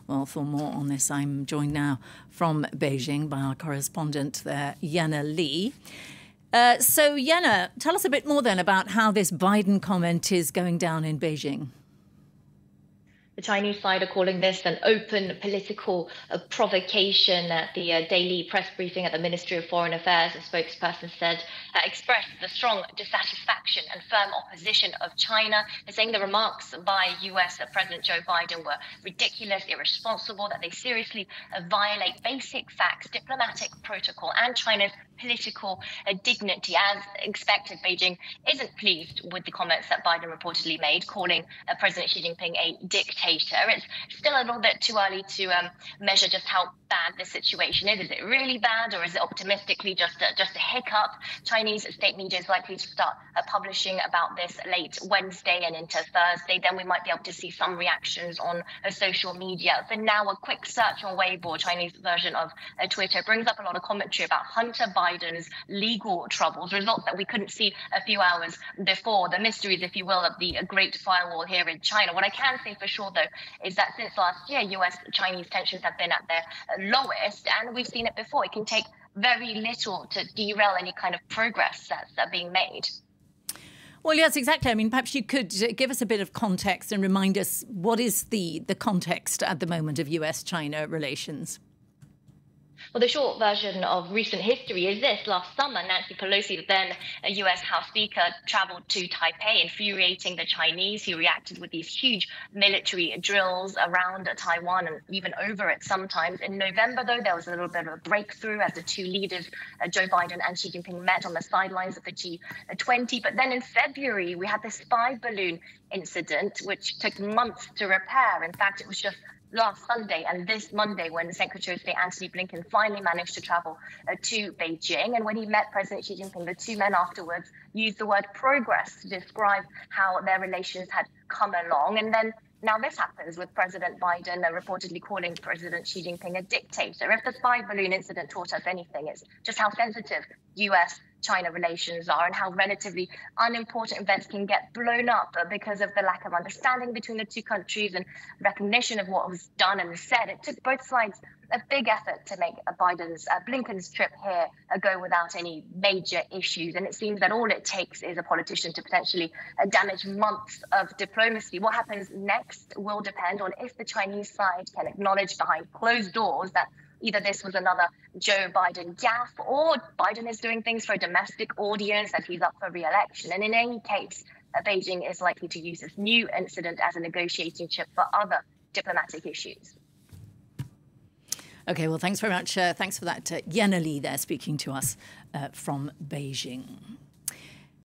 Well, for more on this, I'm joined now from Beijing by our correspondent there, Yana Li. So, Yana, tell us a bit more then about how this Biden comment is going down in Beijing. The Chinese side are calling this an open political provocation. At the daily press briefing at the Ministry of Foreign Affairs, a spokesperson said, expressed the strong dissatisfaction and firm opposition of China, saying the remarks by US President Joe Biden were ridiculous, irresponsible, that they seriously violate basic facts, diplomatic protocol, and China's political dignity. As expected, Beijing isn't pleased with the comments that Biden reportedly made, calling President Xi Jinping a dictator. It's still a little bit too early to measure just how bad the situation is. Is it really bad, or is it optimistically just a hiccup? Chinese state media is likely to start publishing about this late Wednesday and into Thursday. Then we might be able to see some reactions on social media. For now, a quick search on Weibo, Chinese version of Twitter, brings up a lot of commentary about Hunter Biden's legal troubles, results that we couldn't see a few hours before, the mysteries, if you will, of the Great Firewall here in China. What I can say for sure, though, is that since last year, US-Chinese tensions have been at their lowest, and we've seen it before. It can take very little to derail any kind of progress that's being made. Well, yes, exactly. I mean, perhaps you could give us a bit of context and remind us what is the context at the moment of US-China relations. Well, the short version of recent history is this. Last summer, Nancy Pelosi, then a US House Speaker, traveled to Taipei, infuriating the Chinese, who reacted with these huge military drills around Taiwan and even over it sometimes. In November, though, there was a little bit of a breakthrough as the two leaders, Joe Biden and Xi Jinping, met on the sidelines of the G20. But then in February, we had this spy balloon incident, which took months to repair. In fact, it was just last Sunday and this Monday when Secretary of State Antony Blinken finally managed to travel to Beijing. And when he met President Xi Jinping, the two men afterwards used the word progress to describe how their relations had come along. And then now this happens with President Biden reportedly calling President Xi Jinping a dictator. If the spy balloon incident taught us anything, it's just how sensitive US-China relations are and how relatively unimportant events can get blown up because of the lack of understanding between the two countries and recognition of what was done and said. It took both sides a big effort to make Blinken's trip here go without any major issues. And it seems that all it takes is a politician to potentially damage months of diplomacy. What happens next will depend on if the Chinese side can acknowledge behind closed doors that either this was another Joe Biden gaffe or Biden is doing things for a domestic audience, that he's up for re-election. And in any case, Beijing is likely to use this new incident as a negotiating chip for other diplomatic issues. OK, well, thanks very much. Thanks for that, Yana Li there speaking to us from Beijing.